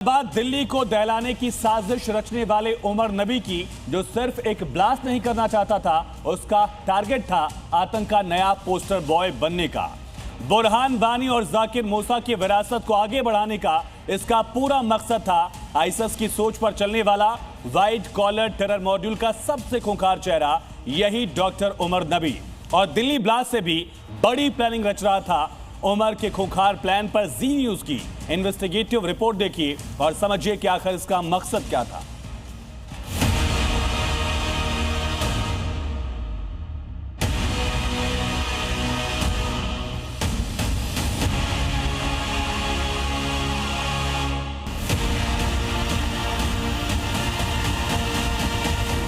बाद दिल्ली को दहलाने की साजिश रचने वाले उमर नबी की, जो सिर्फ एक ब्लास्ट नहीं करना चाहता था, उसका टारगेट था आतंक का नया पोस्टर बॉय बनने का। बुरहान वानी और जाकिर मूसा की विरासत को आगे बढ़ाने का इसका पूरा मकसद था। आईएसआईएस की सोच पर चलने वाला व्हाइट कॉलर टेरर मॉड्यूल का सबसे खूंखार चेहरा यही डॉक्टर उमर नबी, और दिल्ली ब्लास्ट से भी बड़ी प्लानिंग रच रहा था। उमर के खूंखार प्लान पर जी न्यूज की इन्वेस्टिगेटिव रिपोर्ट देखिए और समझिए कि आखिर इसका मकसद क्या था।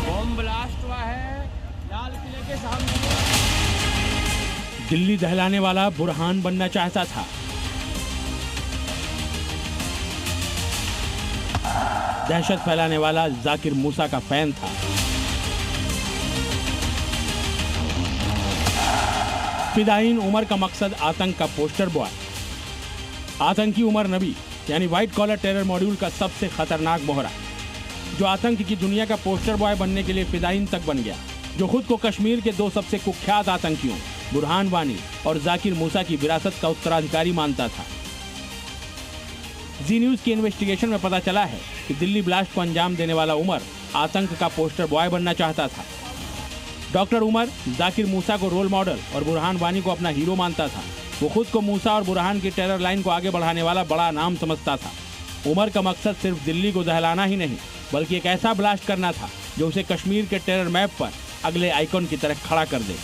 बम ब्लास्ट हुआ है लाल किले के सामने। दिल्ली दहलाने वाला बुरहान बनना चाहता था। दहशत फैलाने वाला जाकिर मूसा का फैन था। फिदायीन उमर का मकसद आतंक का पोस्टर बॉय। आतंकी उमर नबी यानी व्हाइट कॉलर टेरर मॉड्यूल का सबसे खतरनाक मोहरा, जो आतंक की दुनिया का पोस्टर बॉय बनने के लिए फिदायीन तक बन गया, जो खुद को कश्मीर के दो सबसे कुख्यात आतंकियों बुरहान वानी और जाकिर मूसा की विरासत का उत्तराधिकारी मानता था। जी न्यूज की इन्वेस्टिगेशन में पता चला है कि दिल्ली ब्लास्ट को अंजाम देने वाला उमर आतंक का पोस्टर बॉय बनना चाहता था। डॉक्टर उमर जाकिर मूसा को रोल मॉडल और बुरहान वानी को अपना हीरो मानता था। वो खुद को मूसा और बुरहान की टेरर लाइन को आगे बढ़ाने वाला बड़ा नाम समझता था। उमर का मकसद सिर्फ दिल्ली को दहलाना ही नहीं, बल्कि एक ऐसा ब्लास्ट करना था जो उसे कश्मीर के टेरर मैप पर अगले आइकॉन की तरह खड़ा कर दे।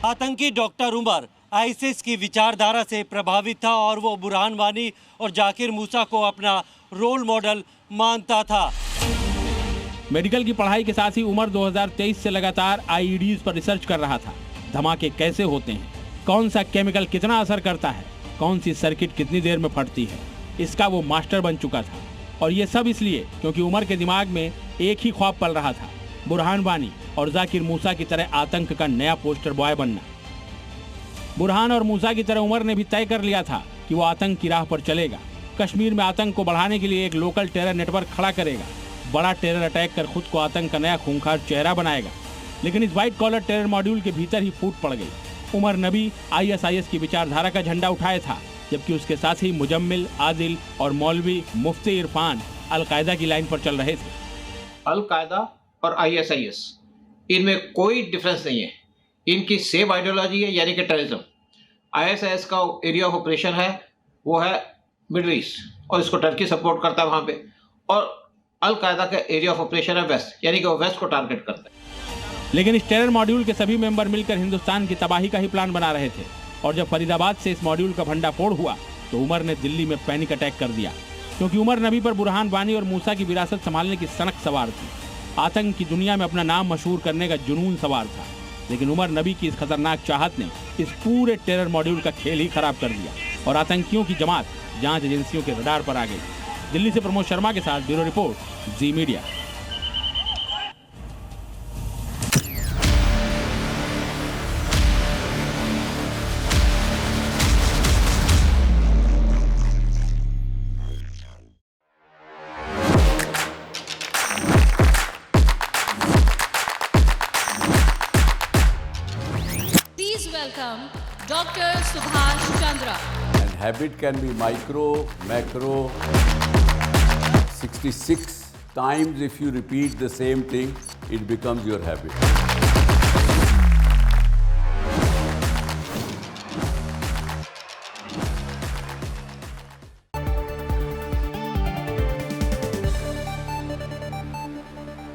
आतंकी डॉक्टर उमर आईएसआईएस की विचारधारा से प्रभावित था और वो बुरहान वानी और जाकिर मूसा को अपना रोल मॉडल मानता था। मेडिकल की पढ़ाई के साथ ही उमर 2023 से लगातार आईईडीज पर रिसर्च कर रहा था। धमाके कैसे होते हैं, कौन सा केमिकल कितना असर करता है, कौन सी सर्किट कितनी देर में फटती है, इसका वो मास्टर बन चुका था। और ये सब इसलिए क्योंकि उमर के दिमाग में एक ही ख्वाब पल रहा था, बुरहान वानी और जाकिर मूसा की तरह आतंक का नया पोस्टर बॉय बनना। बुरहान और मूसा की तरह उमर ने भी तय कर लिया था कि वो आतंक की राह पर चलेगा। कश्मीर में आतंक को बढ़ाने के लिए एक लोकल टेरर नेटवर्क खड़ा करेगा, बड़ा टेरर अटैक कर खुद को आतंक का नया खूंखार चेहरा बनाएगा। लेकिन इस व्हाइट कॉलर टेरर मॉड्यूल के भीतर ही फूट पड़ गई। उमर नबी आईएसआईएस की विचारधारा का झंडा उठाया था, जबकि उसके साथ ही मुजम्मिल, आदिल और मौलवी मुफ्ती इरफान अलकायदा की लाइन पर चल रहे थे। अलकायदा और आईएसआईएस, इनमें कोई डिफरेंस नहीं है। इनकी सेम आइडियोलॉजी है, यानी कि टेररिज्म। आईएसआईएस का एरिया ऑफ ऑपरेशन है वो है मिडिल ईस्ट, और इसको टर्की सपोर्ट करता है वहां पे। और अलकायदा का एरिया ऑफ ऑपरेशन है वेस्ट, यानी कि वो वेस्ट को टारगेट करता है। लेकिन इस टेरर मॉड्यूल के सभी मेंबर मिलकर हिंदुस्तान की तबाही का ही प्लान बना रहे थे। और जब फरीदाबाद से इस मॉड्यूल का भंडाफोड़ हुआ तो उमर ने दिल्ली में पैनिक अटैक कर दिया, क्योंकि उमर नबी पर बुरहान वानी और मूसा की विरासत संभालने की सनक सवार थी। आतंक की दुनिया में अपना नाम मशहूर करने का जुनून सवार था। लेकिन उमर नबी की इस खतरनाक चाहत ने इस पूरे टेरर मॉड्यूल का खेल ही खराब कर दिया, और आतंकियों की जमात जांच एजेंसियों के रडार पर आ गई। दिल्ली से प्रमोद शर्मा के साथ bureau report, ji media. Welcome Dr. Subhash Chandra. And habit can be micro, macro, 66 times if you repeat the same thing, it becomes your habit.